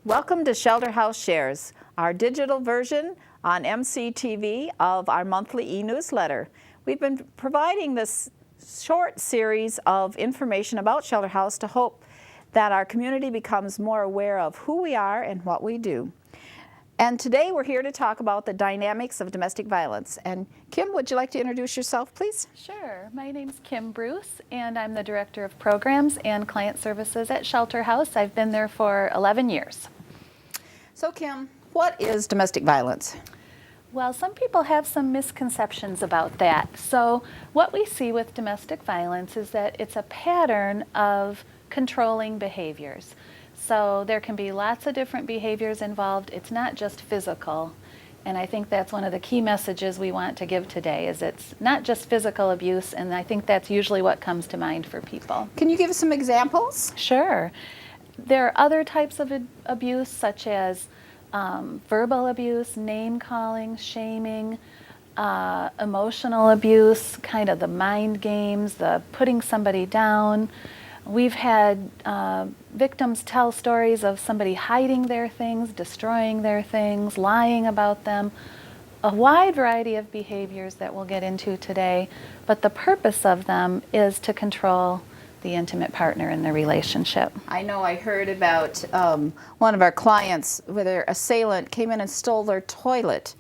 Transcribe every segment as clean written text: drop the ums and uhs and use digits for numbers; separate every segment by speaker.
Speaker 1: Welcome to Shelterhouse Shares, our digital version on MCTV of our monthly e-newsletter. We've been providing this short series of information about Shelterhouse to hope that our community becomes more aware of who we are and what we do. And today we're here to talk about the dynamics of domestic violence. And Kim, would you like to introduce yourself, please?
Speaker 2: Sure. My name's Kim Bruce, and I'm the Director of Programs and Client Services at Shelterhouse. I've been there for 11 years.
Speaker 1: So Kim, what is domestic violence?
Speaker 2: Well, some people have some misconceptions about that. So what we see with domestic violence is that it's a pattern of controlling behaviors. So there can be lots of different behaviors involved. It's not just physical. And I think that's one of the key messages we want to give today, is it's not just physical abuse, and I think that's usually what comes to mind for people.
Speaker 1: Can you give us some examples?
Speaker 2: Sure. There are other types of abuse, such as verbal abuse, name-calling, shaming, emotional abuse, kind of the mind games, the putting somebody down. We've had victims tell stories of somebody hiding their things, destroying their things, lying about them, a wide variety of behaviors that we'll get into today, but the purpose of them is to control the intimate partner in the relationship.
Speaker 1: I know I heard about one of our clients where their assailant came in and stole their toilet.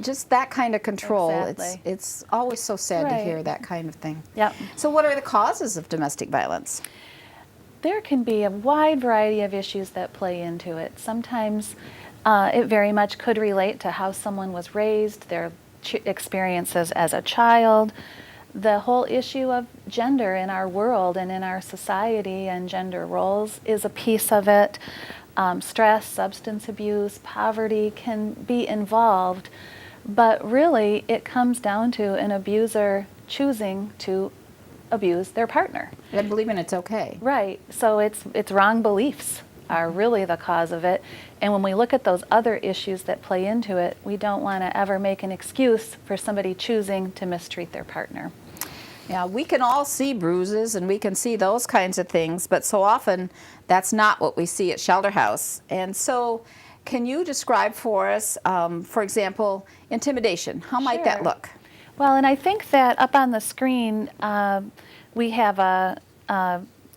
Speaker 1: Just that kind of control.
Speaker 2: Exactly.
Speaker 1: It's always so sad to hear
Speaker 2: Right.
Speaker 1: that kind of thing.
Speaker 2: Yep.
Speaker 1: So what are the causes of domestic violence?
Speaker 2: There can be a wide variety of issues that play into it. Sometimes it very much could relate to how someone was raised, their experiences as a child, the whole issue of gender in our world and in our society, and gender roles is a piece of it. Stress, substance abuse, poverty can be involved, but really it comes down to an abuser choosing to abuse their partner.
Speaker 1: And believing it's okay.
Speaker 2: Right. So it's wrong beliefs are really the cause of it. And when we look at those other issues that play into it, we don't want to ever make an excuse for somebody choosing to mistreat their partner.
Speaker 1: Yeah, we can all see bruises and we can see those kinds of things, but so often that's not what we see at Shelterhouse. And so can you describe for us, for example, intimidation? How might that
Speaker 2: Sure.
Speaker 1: look?
Speaker 2: Well, and I think that up on the screen we have a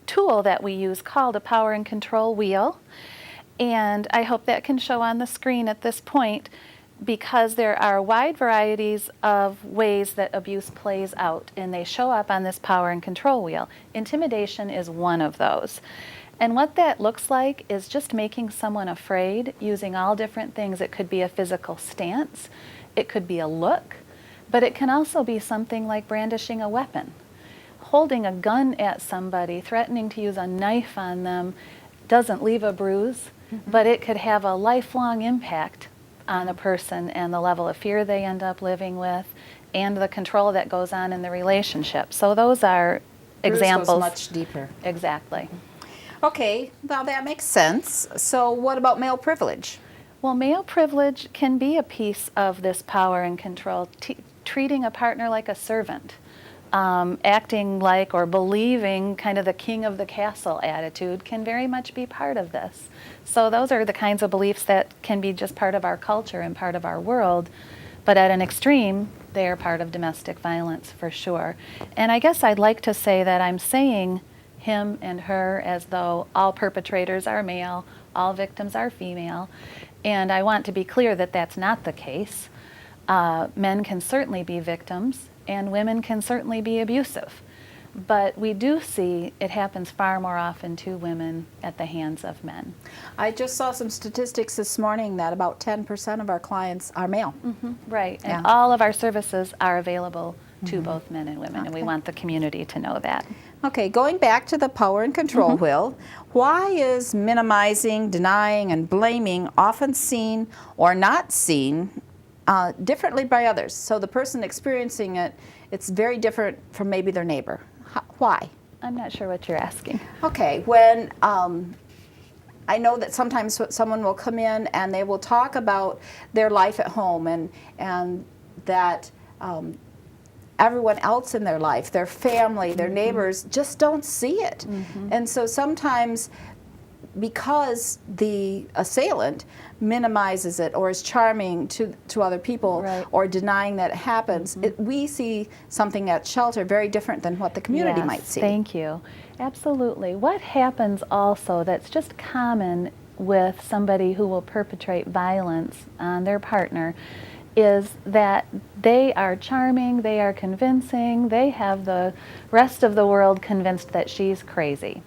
Speaker 2: tool that we use called a power and control wheel. And I hope that can show on the screen at this point, because there are wide varieties of ways that abuse plays out, and they show up on this power and control wheel. Intimidation is one of those. And what that looks like is just making someone afraid using all different things. It could be a physical stance, it could be a look, but it can also be something like brandishing a weapon. Holding a gun at somebody, threatening to use a knife on them, doesn't leave a bruise, but it could have a lifelong impact on a person and the level of fear they end up living with and the control that goes on in the relationship. So those are examples.
Speaker 1: Goes much deeper.
Speaker 2: Exactly.
Speaker 1: Okay, now that makes sense. So what about male privilege?
Speaker 2: Well, male privilege can be a piece of this power and control, treating a partner like a servant. Acting like or believing kind of the king of the castle attitude can very much be part of this. So those are the kinds of beliefs that can be just part of our culture and part of our world, but at an extreme, they are part of domestic violence for sure. And I guess I'd like to say that I'm saying him and her as though all perpetrators are male, all victims are female, and I want to be clear that that's not the case. Men can certainly be victims, and women can certainly be abusive. But we do see it happens far more often to women at the hands of men.
Speaker 1: I just saw some statistics this morning that about 10% of our clients are male.
Speaker 2: Right, and
Speaker 1: Yeah.
Speaker 2: all of our services are available to both men and women, and we
Speaker 1: Okay.
Speaker 2: want the community to know that.
Speaker 1: Okay, going back to the power and control wheel, why is minimizing, denying, and blaming often seen or not seen differently by others? So the person experiencing it, it's very different from maybe their neighbor. Why?
Speaker 2: I'm not sure what you're asking.
Speaker 1: Okay, when I know that sometimes someone will come in and they will talk about their life at home and that everyone else in their life, their family, their neighbors, just don't see it. And so sometimes because the assailant minimizes it or is charming to other people,
Speaker 2: Right.
Speaker 1: or denying that it happens, we see something at shelter very different than what the community
Speaker 2: Yes,
Speaker 1: might see.
Speaker 2: Thank you. Absolutely. What happens also that's just common with somebody who will perpetrate violence on their partner is that they are charming, they are convincing, they have the rest of the world convinced that she's crazy.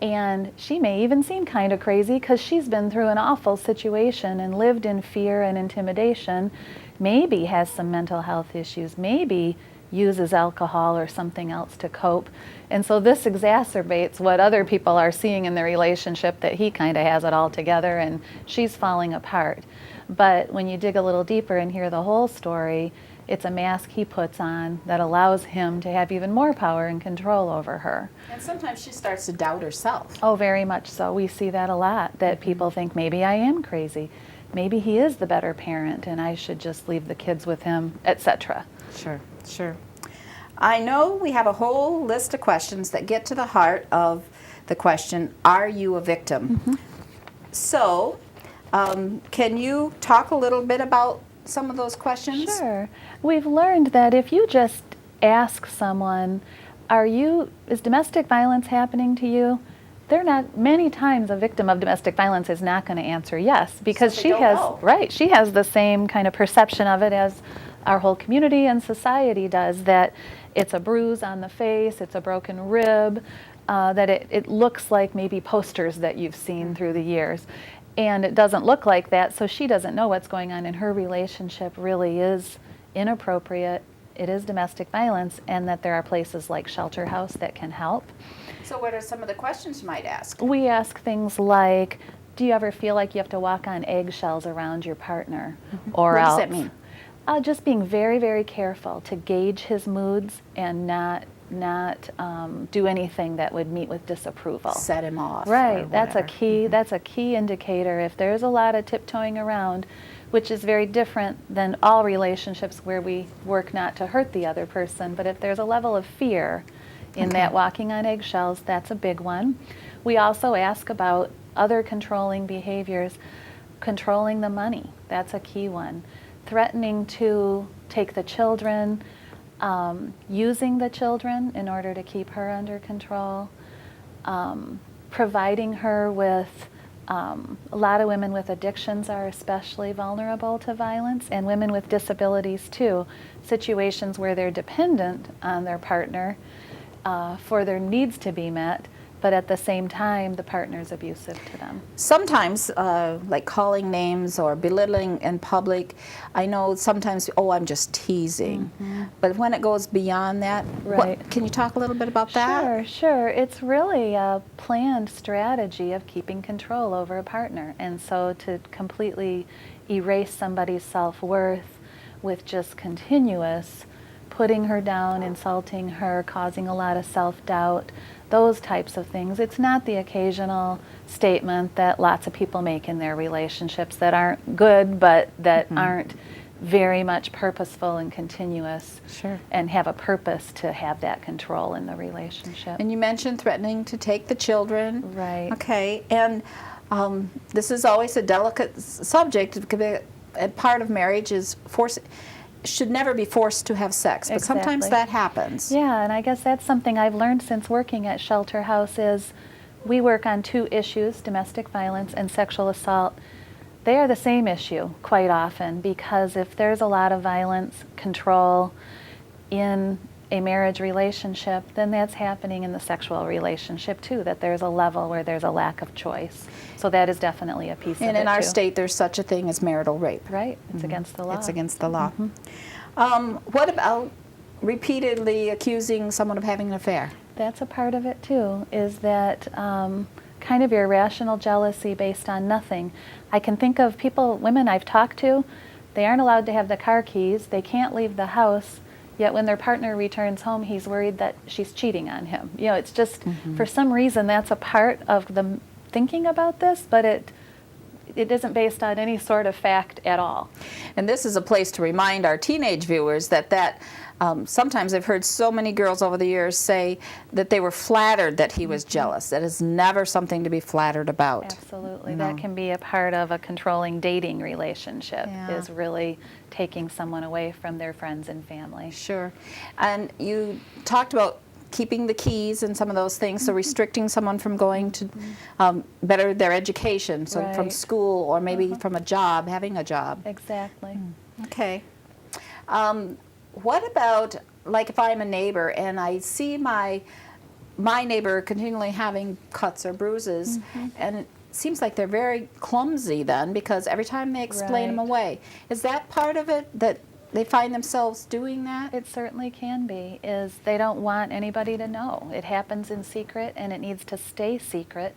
Speaker 2: And she may even seem kind of crazy because she's been through an awful situation and lived in fear and intimidation, maybe has some mental health issues, maybe uses alcohol or something else to cope. And so this exacerbates what other people are seeing in the relationship, that he kind of has it all together and she's falling apart. But when you dig a little deeper and hear the whole story, it's a mask he puts on that allows him to have even more power and control over her.
Speaker 1: And sometimes she starts to doubt herself.
Speaker 2: Oh, very much so. We see that a lot, that people think maybe I am crazy. Maybe he is the better parent and I should just leave the kids with him, etc.
Speaker 1: Sure, sure. I know we have a whole list of questions that get to the heart of the question, are you a victim? So, can you talk a little bit about some of those questions?
Speaker 2: Sure. We've learned that if you just ask someone, is domestic violence happening to you? They're not, many times a victim of domestic violence is not going to answer yes, because
Speaker 1: So they
Speaker 2: she
Speaker 1: don't
Speaker 2: has,
Speaker 1: know.
Speaker 2: right, she has the same kind of perception of it as our whole community and society does, that it's a bruise on the face, it's a broken rib, that it looks like maybe posters that you've seen through the years. And it doesn't look like that, so she doesn't know what's going on in her relationship really is inappropriate, it is domestic violence, and that there are places like Shelterhouse that can help.
Speaker 1: So what are some of the questions you might ask?
Speaker 2: We ask things like, do you ever feel like you have to walk on eggshells around your partner? Or
Speaker 1: What
Speaker 2: else,
Speaker 1: does that mean?
Speaker 2: Just being very, very careful to gauge his moods and not do anything that would meet with disapproval.
Speaker 1: Set him off. or
Speaker 2: Right, that's a
Speaker 1: whatever.
Speaker 2: key. That's a key indicator. If there's a lot of tiptoeing around, which is very different than all relationships where we work not to hurt the other person, but if there's a level of fear in that walking on eggshells, that's a big one. We also ask about other controlling behaviors, controlling the money. That's a key one. Threatening to take the children, using the children in order to keep her under control, providing her with, a lot of women with addictions are especially vulnerable to violence, and women with disabilities too, situations where they're dependent on their partner for their needs to be met, but at the same time the partner's abusive to them.
Speaker 1: Sometimes, like calling names or belittling in public, I know sometimes, oh, I'm just teasing. But when it goes beyond that,
Speaker 2: Right.
Speaker 1: can you talk a little bit about that?
Speaker 2: Sure, sure. It's really a planned strategy of keeping control over a partner. And so to completely erase somebody's self-worth with just continuous putting her down, insulting her, causing a lot of self-doubt, those types of things. It's not the occasional statement that lots of people make in their relationships that aren't good, but that aren't very much purposeful and continuous.
Speaker 1: Sure.
Speaker 2: And have a purpose to have that control in the relationship.
Speaker 1: And you mentioned threatening to take the children.
Speaker 2: Right.
Speaker 1: Okay. And this is always a delicate subject. A part of marriage is should never be forced to have sex, but sometimes
Speaker 2: Exactly.
Speaker 1: that happens.
Speaker 2: Yeah, and I guess that's something I've learned since working at Shelterhouse is we work on two issues, domestic violence and sexual assault. They are the same issue quite often, because if there's a lot of violence, control in a marriage relationship, then that's happening in the sexual relationship too, that there's a level where there's a lack of choice. So that is definitely a piece of it
Speaker 1: And in our
Speaker 2: too.
Speaker 1: state, there's such a thing as marital rape.
Speaker 2: Right, it's against the law.
Speaker 1: It's against the law. What about repeatedly accusing someone of having an affair?
Speaker 2: That's a part of it too, is that kind of irrational jealousy based on nothing. I can think of women I've talked to, they aren't allowed to have the car keys, they can't leave the house, yet when their partner returns home, he's worried that she's cheating on him. You know, it's just, for some reason, that's a part of the thinking about this, but it isn't based on any sort of fact at all.
Speaker 1: And this is a place to remind our teenage viewers that sometimes I've heard so many girls over the years say that they were flattered that he was jealous. That is never something to be flattered about.
Speaker 2: Absolutely.
Speaker 1: No.
Speaker 2: That can be a part of a controlling dating relationship,
Speaker 1: Yeah.
Speaker 2: is really taking someone away from their friends and family.
Speaker 1: Sure. And you talked about keeping the keys and some of those things, so restricting someone from going to better their education, so from
Speaker 2: Right.
Speaker 1: school or maybe from a job, having a job.
Speaker 2: Exactly.
Speaker 1: Okay. What about, like, if I'm a neighbor and I see my neighbor continually having cuts or bruises, and it seems like they're very clumsy then, because every time they explain them
Speaker 2: Right.
Speaker 1: away. Is that part of it, that they find themselves doing that?
Speaker 2: It certainly can be, is they don't want anybody to know. It happens in secret and it needs to stay secret,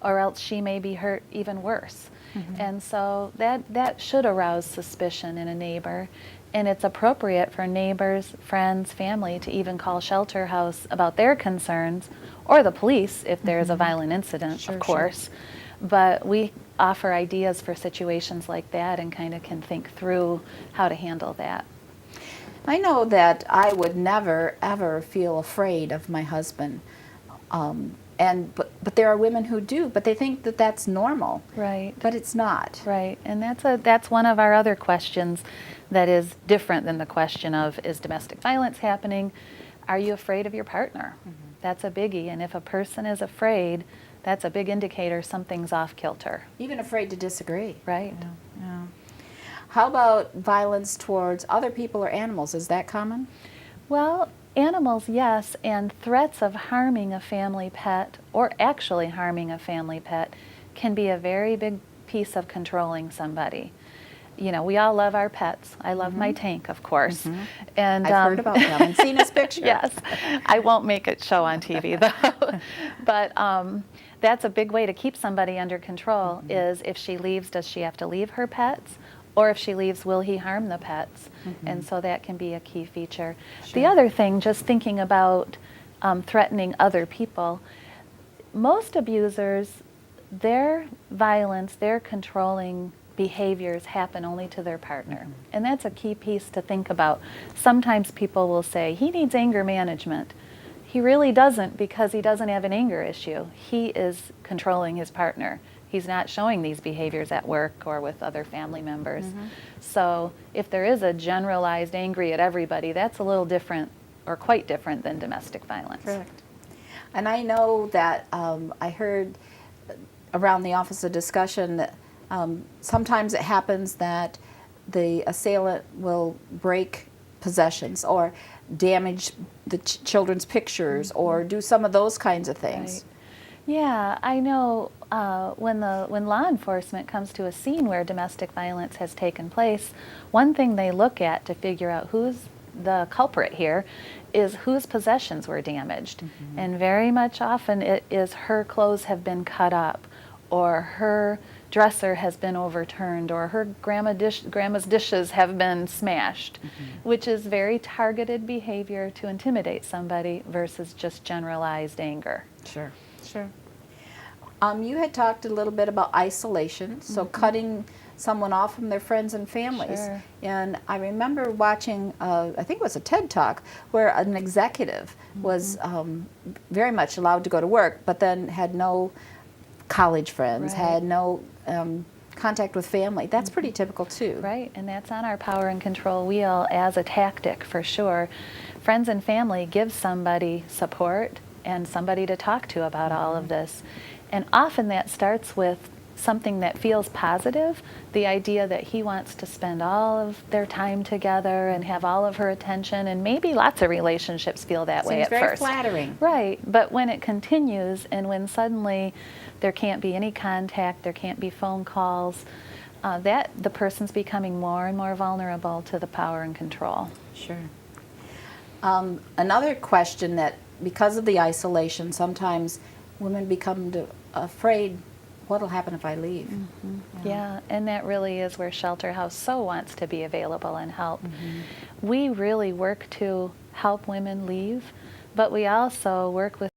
Speaker 2: or else she may be hurt even worse. And so that should arouse suspicion in a neighbor. And it's appropriate for neighbors, friends, family to even call Shelterhouse about their concerns, or the police if there's a violent incident,
Speaker 1: Sure,
Speaker 2: of course. But we offer ideas for situations like that and kind of can think through how to handle that.
Speaker 1: I know that I would never, ever feel afraid of my husband. But there are women who do, but they think that that's normal.
Speaker 2: Right.
Speaker 1: But it's not.
Speaker 2: Right, and that's one of our other questions that is different than the question of, is domestic violence happening? Are you afraid of your partner? That's a biggie, and if a person is afraid, that's a big indicator something's off kilter.
Speaker 1: Even afraid to disagree.
Speaker 2: Right.
Speaker 1: Yeah. How about violence towards other people or animals? Is that common?
Speaker 2: Well, animals, yes, and threats of harming a family pet or actually harming a family pet can be a very big piece of controlling somebody. You know, we all love our pets. I love my tank, of course. And
Speaker 1: I've heard about them and seen his picture.
Speaker 2: Yes, I won't make it show on TV though. But that's a big way to keep somebody under control, is if she leaves, does she have to leave her pets? Or if she leaves, will he harm the pets? And so that can be a key feature. The other thing, just thinking about threatening other people, most abusers, their violence, their controlling behaviors happen only to their partner. And that's a key piece to think about. Sometimes people will say, he needs anger management. He really doesn't, because he doesn't have an anger issue. He is controlling his partner. He's not showing these behaviors at work or with other family members. So if there is a generalized angry at everybody, that's a little different, or quite different, than domestic violence.
Speaker 1: Correct. And I know that I heard around the office a discussion that sometimes it happens that the assailant will break possessions or damage the children's pictures or do some of those kinds of things.
Speaker 2: Right. Yeah, I know when law enforcement comes to a scene where domestic violence has taken place, one thing they look at to figure out who's the culprit here is whose possessions were damaged. And very much often it is her clothes have been cut up, or her dresser has been overturned, or her grandma's dishes have been smashed, which is very targeted behavior to intimidate somebody versus just generalized anger.
Speaker 1: Sure, sure. You had talked a little bit about isolation, so cutting someone off from their friends and families.
Speaker 2: Sure.
Speaker 1: And I remember watching, I think it was a TED Talk, where an executive was very much allowed to go to work, but then had no college friends,
Speaker 2: Right.
Speaker 1: had no contact with family. That's pretty typical too.
Speaker 2: Right, and that's on our power and control wheel as a tactic for sure. Friends and family give somebody support and somebody to talk to about all of this. And often that starts with something that feels positive, the idea that he wants to spend all of their time together and have all of her attention, and maybe lots of relationships feel that way
Speaker 1: Seems
Speaker 2: at
Speaker 1: very
Speaker 2: first.
Speaker 1: flattering.
Speaker 2: Right, but when it continues and when suddenly there can't be any contact, there can't be phone calls, that the person's becoming more and more vulnerable to the power and control.
Speaker 1: Sure. Another question that, because of the isolation, sometimes women become afraid, what'll happen if I leave?
Speaker 2: Yeah, and that really is where Shelterhouse so wants to be available and help. We really work to help women leave, but we also work with